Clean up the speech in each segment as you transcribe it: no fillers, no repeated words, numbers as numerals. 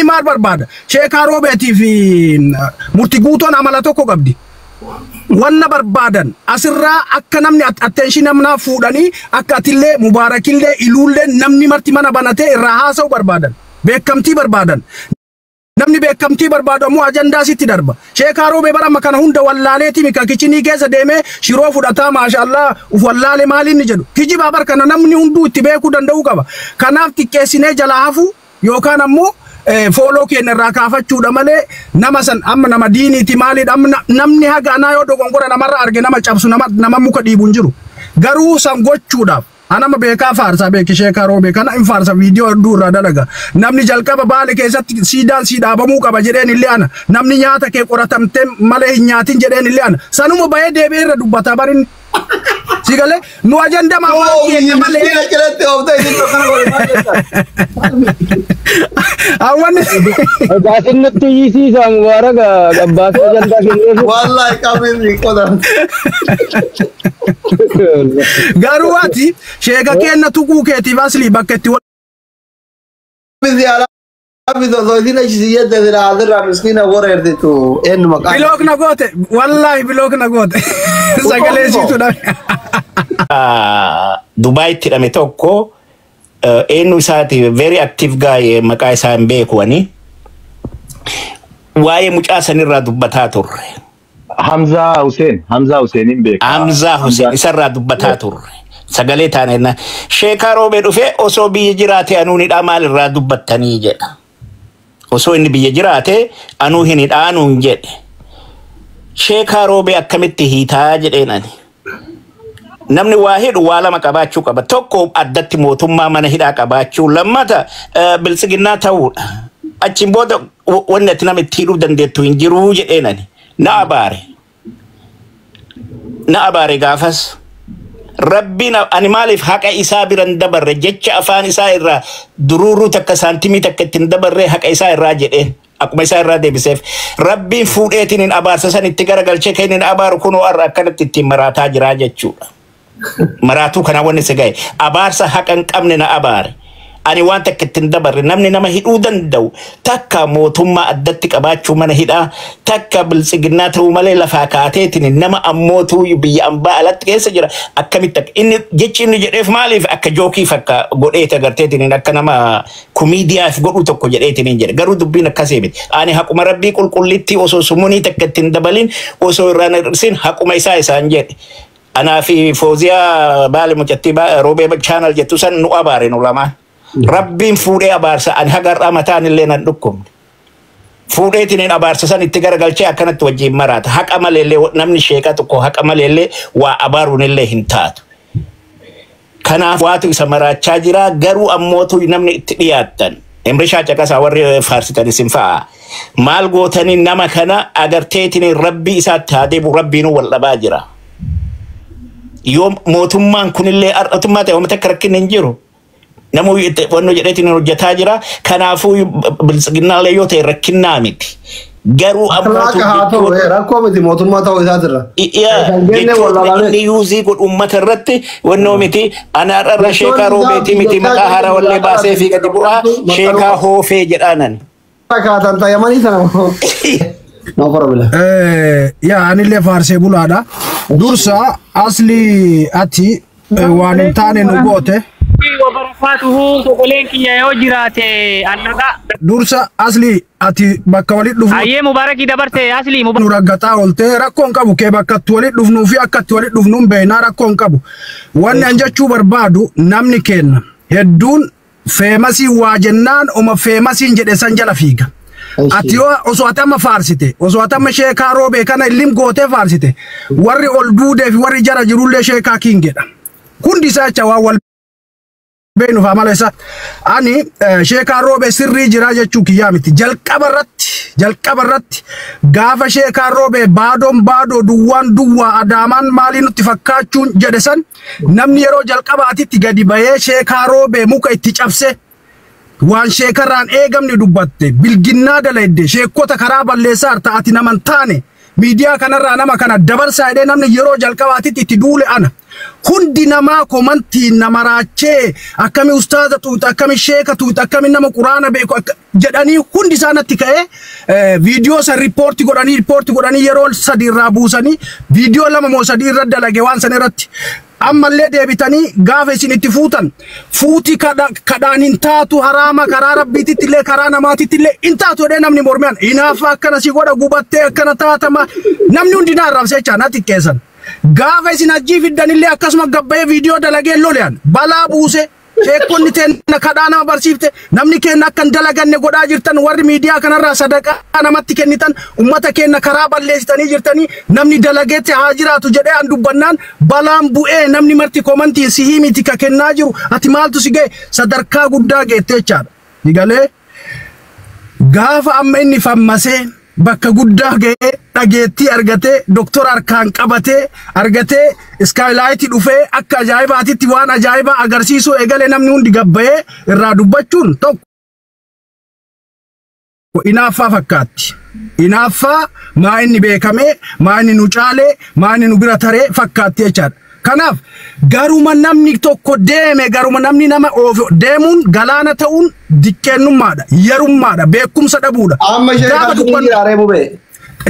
Maal barbaada sheekaa roobeetii fi murtii guutoon amala tokko qabdi. Wanna barbaadan asirraa akka namni attention namna fuudhanii akka atillee mubaarakillee iluullee namni marti mana banatee irraa haasa'u barbaadan. Beekamtii barbaadan. Namni beekamtii barbaadu ammoo ajandaa sitti darba. Sheekaa roobee bara kana hunda wallaaleeti mika kichinii keessa deemee shiroo fudhataa maashaallah uf wallaale maaliin ni jedhu. Kijibaa bar kana namni hunduu itti beekuu danda'u qaba. Kanaaf xiqqeessinee jala hafu yookaan ammoo follow keenya irraa kaafachuudha malee nama san amma nama diiniiti maaliidha amma namni haga anaa yoo dogongora namarra arge nama cabsu nama muka dhiibu hin jiru. Garuu san gochuudhaaf anama beekaa faarsa beeki sheekaa roobee kana in faarsa viidiyoo hedduu irraa dalaga. Namni jalqaba baale keessatti siidaan sii dhaabamuu qaba jedheen illee ana. Namni nyaata kee qoratamtee malee hin nyaatin jedheen illee ana. Sanuma bahee deebi'ee irra dubbata barin. Sigale nu ajanda ma waan malee kelete ofda idin to kana gole awan gaasinnatti yisiisa mubaraga gabbaas ajanda kenne wallahi qabri qoda garuwati sheega kenna tuquu keeti basli bakketti Abido doidina chiziyete de la adra miskina warerde tu en makan. Bilok na gote, wallahi bilok na gote. Sagale situ da. Dubai tidame tokko enu isaati very active guy maqaa isaa hin beekwani. Waa'ee mucaa sanirraa dubbataa turre. Hamza Hussein hin beeku. Hamza Hussein isarraa dubbataa turre. Sagalee taanenna sheekaa roobee dhufe osoo biyya jiraate anuunidha maalirraa dubbattanii jedha. Osoo inni biyya jiraate anuu hin hidhaanuun jedhe. Sheekaa roobee akkamitti hiitaa jedheenani. Namni waa hidhu waa lama qabaachuu qaba. Tokko addatti mootummaa mana hidhaa qabaachuu, lammata bilisiginnaa ta'uudha. Achiin booda wanni ati nama itti hidhuu dandeettu hin jiruu jedheenani. Na abaare gaafas. Rabbiin ani maaliif haqa isaa biran dabarre jecha afaan isaa irraa dururuu takka saantimii takka ittiin dabarre haqa isaa irraa jedheen akkuma isaa irraa deebiseef Rabbiin fuudheetiin hin abaarsa san itti garagalchee kan hin abaaru kunoo arra akkanatti ittiin maraataa jiraa jechuudha. Maraatuu kana wanni si gahe abaarsa haqa hin qabne na abaare. Ani waan takka ittiin dabarre namni nama hidhuu danda'u takka mootummaa addatti qabaachuu mana hidhaa takka bilisiginnaa ta'uu malee lafaa kaateetiin nama ammootuu biyya ambaa alatti keessa jira akkamitti inni jechi inni jedheef maaliif akka jookii fakka godheeti agarteetiin akka nama komiidiyaaf godhu tokko jedheetiin jedhe garuu dubbiin akkasii miti ani haquma rabbii qulqullitti osoo sumunii takka ittiin dabalin osoo irraan hir'isin haquma isaa isaan jedhe. Anaa fi Fooziyaa baale mucattii roobee channel jettu san nu abaare nu lamaan. Rabbiin fuudhee abaarsa ani hagarraa mataan illee nan dhukkubne. Fuudheetiin abaarsa san itti garagalchee akkanatti wajjin maraata. Haqa maleellee namni sheekaa tokko haqa maleellee waa abaaruun illee hin taatu. Kanaaf waatu isa maraachaa jira garuu ammootu namni itti dhiyaattan. Emrishaa caqasaa warri faarsitan isin fa'a. Maal gootanii nama kana agarteetiin rabbii isaatti haa deebu rabbiinuu wal dhabaa jira. Yoo mootummaan kunillee ar'atummaa ta'e uummata akka rakkinni hin jiru. Namu wanno jedheetiin hojjetaa jira kanaafuu bilisiginnaalee yoo ta'e rakkinnaa miti. Garuu ammootu rakkoo miti mootummaa ta'uu isaatirra. Inni yuuzii godhu uummata irratti wannoo miti ana irra sheekaa roobeetii miti maqaa haaraa wallee baasee fi gadi bu'aa sheekaa hoofee jedhaanan. Kaatan taayamanii sana. No problem. Ya anillee faarsee bulaadha. Dursa asli ati waan hin taane nu goote. Wabarakatuhu sokoleen kiyya yoo jiraate annaqa dursa asli ati bakka walit dhufnu ayyee mubarakii dabarte asli nu raggataa oolte rakkoon qabu kee bakka itti walit dhufnuu fi akka itti walit dhufnuun beeynaa rakkoon qabu wanni an jechuu barbaadu namni kenna hedduun feemasii waa jennaan oma feemasiin jedhe san jala fiiga. Ati yoo osoo atama faarsite osoo atama sheekaa roobee kana illim gootee faarsite warri ol duudee fi warri jara jirullee sheekaa kiingedha. Hundi isaa chawaa wal beenu faamala isa ani sheekaa roobee sirrii jira jechuu kiyyaa miti jalqaba irratti gaafa sheekaa roobee baadoo duwwaa adaamaan maalii nutti fakkaachuun jedhe san namni yeroo jalqabaatitti gadi bahee sheekaa roobee muka itti cabse waan sheekarraan eegamni dubbatte bilginnaa dalayde sheekota karaa balleessaa ta'ati naman taane miidiyaa kanarraa nama kana dabarsaa jedhee namni yeroo jalqabaatitti itti duule ana. Hundi namaa komantii nama raachee akkami ustaaza tuuta akkami sheeka tuuta akkami nama quraana beeku jedhanii hundi isaanitti ka'ee viidiyoo san riippoorti godhanii yeroo sadii irraa buusanii viidiyoo lama moo sadii irra dalage waan san irratti. Ammallee deebitanii gaafa isin itti fuutan fuuti kadhaan hin taatu haraama karaa rabbiititti illee karaa namaatitti illee hin taatu jedhee namni mormi'an inaafa akkana si godha gubattee akkana taatama namni hundi naa arrabsee jechaa xiqqeessan. Gaafa isin ajjii fiddanillee akkasuma gabbayee viidiyoo dalagee lolean balaa buuse sheekonni teenna kadhaa nama barsiifte namni keenna akkan dalaganne godhaa jirtan warri miidiyaa kanarraa sadaqaa namatti kennitan ummata keenna karaa balleessitanii jirtanii namni dalageetti haa jiraatu jedhee an dubbannaan balaan bu'ee namni marti komantiin si himiti ka kennaa jiru ati maaltu si ga'e sadarkaa guddaa geettee jechaadha. Digalee gaafa amma inni fammasee bakka guddaa ga'ee dhageettii argatee doktora harkaan qabatee argatee iskaaylaayitii dhufee akka ajaa'ibaatitti waan ajaa'ibaa agarsiisuu eegalee namni hundi gabbayee irraa dubbachuun tokko inaaffaa fakkaatti. Inaaffaa maa inni beekamee maa inni nu caalee maa inni nu bira taree fakkaatti jechaadha. Kanaaf garuma namni tokko deeme garuma namni nama oofu deemuun galaana ta'uun diqqeennummaadha yarummaadha beekumsa dhabuudha. Amma sheekaa jiraaree bubee.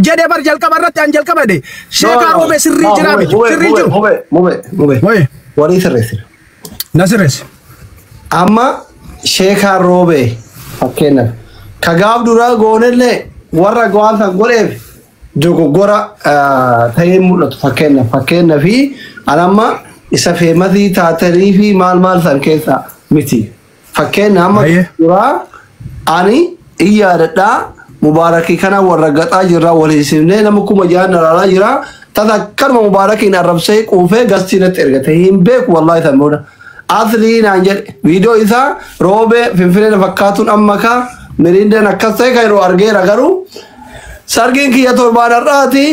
Jedhee bar jalqaba irratti an jalqaba de sheekaa roobee sirrii jira miti sirrii jiru. Bubee. Warii sirreessi. Na sirreessi. Amma sheekaa roobee fakkeenyaaf ka gaaf duraa goonellee warra go'aan san godheef dogoggora ta'ee mul'atu fakkeenyaaf fi anamma isa feemasii taatanii fi maal san keessa miti. Fakkeenya amma duraa ani iyyaadadhaa mubaarakii kana warra gaxaa jirra waliisimnee nama kuma jaan nalaalaa jira tadakkarma mubaarakiin arrabsee quufee gastiinatti ergate hin beeku wallaahi sammuudha. Aslii naan jedhe viidiyoo isaa roobee finfinnee fakkaatuun amma kaa miriindeen akkas ta'e kan yeroo argeera garuu sargiin kiyya torbaan har'aati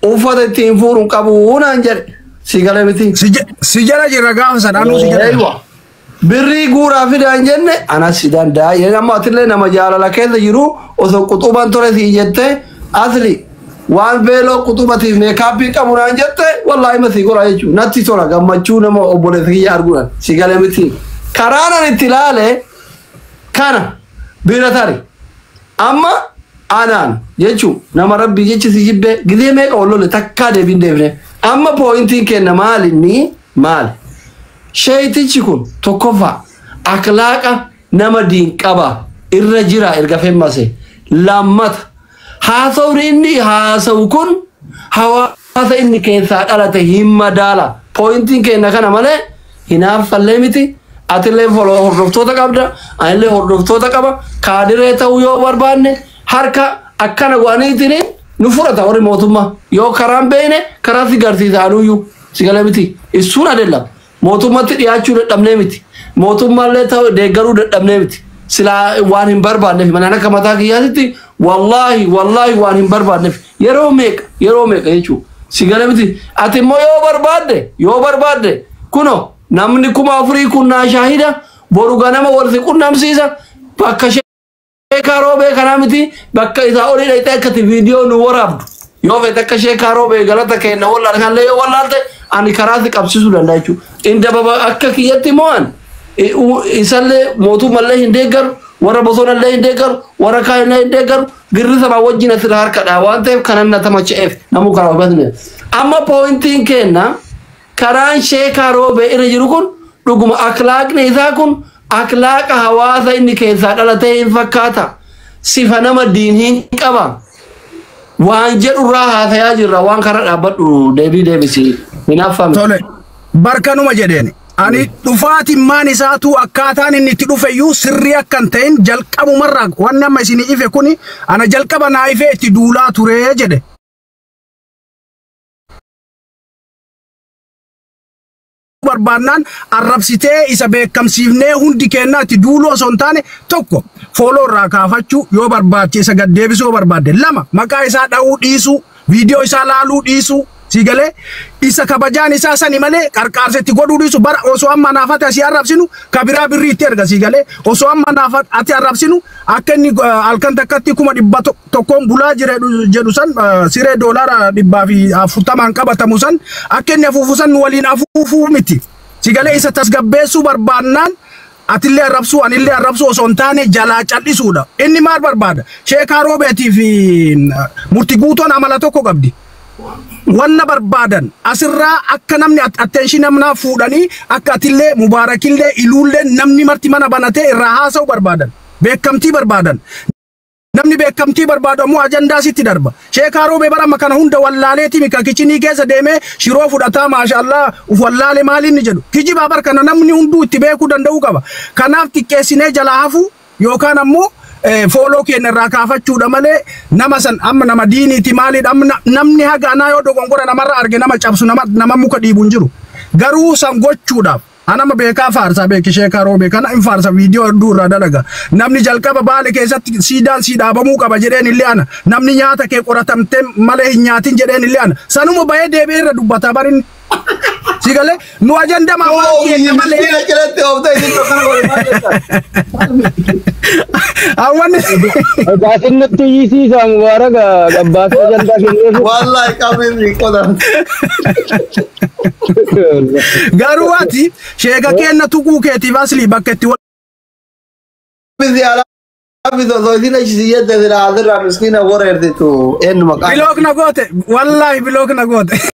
uffata ittiin fuudhuun qabu naan jedhe si galee miti. Si jala jirra gaafa sadhaanuu si jala. Birrii guuraa fidaan jenne anas si danda'a yeroo amma atillee nama jaalala keessa jiru osoo quxuban ture si jette asli waan beeloo quxubatiif meekaappii qabu naan jette wallaahi masii godha jechuudha natti tola gammachuu nama obboleessa kiyya arguudhaan si galee miti. Karaanan itti ilaale kana bira tari amma anaan jechuun nama rabbii jechi si jibbee gidee meeqa walloole takkaa deebiin deebine amma pooyintiin kenna maalinni maali. Sheetichi kun tokkoffaa akhlaaqa nama diin qaba irra jira erga femmase lammata haasawni inni haasawu kun hawaasa inni keessaa dhalate hin madaala pooyintiin kenna kana malee hinaaffallee miti atillee hordoftoota qabda anillee hordoftoota qaba kaadiree ta'uu yoo barbaanne harka akkana go'aniitiin nu fudhata warri mootummaa yoo karaan beeyne karaa si garsiisa anuyyuu si galee miti issuun adeella. Mootummatti dhiyaachuu dadhabnee miti. Mootummaallee ta'u deeggaruu dadhabnee miti. Silaa waan hin barbaanneef manaan akka mataa kiyyaatitti wallaahi waan hin barbaanneef yeroo meeqa jechuudha. Si galee miti. Ati immoo yoo barbaadde kuno namni 4,000 kunnaa shaahida boru ganama wal si qunnamsiisa bakka sheekaa roobee kanaa miti bakka isaa olii dhaqxee akkati viidiyoo nu waraabdu. Yoo feete akka sheekaa roobee galata kenna wallaan kanallee yoo wallaalte ani karaa si qabsiisuu danda'a jechuudha. Inda baba akka kiyyatti mo'an isallee mootummallee hin deeggaru warra bosonallee hin deeggaru warra kaayillee hin deeggaru girri sabaa wajjin asirra harkadha waan ta'eef kanan na tamacha'eef namuu karaa hubatne. Amma pooyintiin kenna karaan sheekaa roobee irra jiru kun dhuguma akhlaaqni isaa kun akhlaaqa hawaasa inni keessaa dhalatee hin fakkaata. Sifa nama diin hin qaba. Waan jedhurraa haasayaa jirra waan karaa dhaabbadhu deebisii hinaafame. Tole barkanuma jedheeni. Ani dhufaatiin maan isaatu akkaataan inni itti dhufeyyuu sirrii akkan ta'in jalqabumarraa waan amma isinii ife kuni ana jalqaba naa ife itti duulaa turee jedhe. Barbaannaan arrabsitee isa beekamsiifnee hundi kennaa itti duuluu osoo hin taane tokko fooloo irraa kaafachuu yoo barbaachise gad deebisuu barbaadde lama maqaa isaa dha'uu dhiisuu viidiyoo isaa laaluu dhiisuu Sigale isa kabajaan isaa sani malee qarqaarsetti godhuu dhiisu bara osoo amma naafate asii arrabsinu kabiraa birriitti erga sigale osoo amma naafate ati arrabsinu akka inni halkan takkatti 100 bulaa jedhu san siree doolaara 140 qabatamu san akka inni afuufu san waliin afuufuu miti sigale isa tasgabbeessuu barbaannaan atillee arrabsuu anillee arrabsuu osoo hin taane jalaa callisuudha inni maal barbaada Sheekaa Roobeetii fi Murtii Guutoon amala tokko qabdi. Wanna barbaadan asirraa akka namni attention namna fuudhanii akka atillee mubaarakillee iluullee namni marti mana banatee irraa haasa'u barbaadan beekamtii barbaadan namni beekamtii barbaadamu ajandaa sitti darba Sheekaa Roobee bara kana hunda wallaaleeti mika kichinii keessa deemee shiroo fudhataa maashaallah uf wallaale maaliin ni jedhu kijibaa bar kana namni hunduu itti beekuu danda'u qaba kanaaf xiqqeessinee jalaa hafu yookaan ammoo follow keenya irraa kaafachuudha malee nama san amma nama diiniiti maaliidha amma namni haga anaa yoo dogongora namarra arge nama cabsu nama muka dhiibu hin jiru garuu san gochuudhaaf anama beekaa faarsa beeki Sheekaa Roobee kana in faarsa viidiyoo hedduu irraa dalaga namni jalqaba baale keessatti siidaan sii dhaabamuu qaba jedheen illee ana namni nyaata kee qoratamtee malee hin nyaatin jedheen illee ana sanuma bahee deebi'ee irra dubbata barin sigale nu ajanda ma waan malee awan baasin nutti yisiisa mubaaraka gabbaas ajanda kenneef wallahi qabni qodan garuu ati sheega kenna tuquu keetiif asli bakka itti bilook na goote wallahi bilook na goote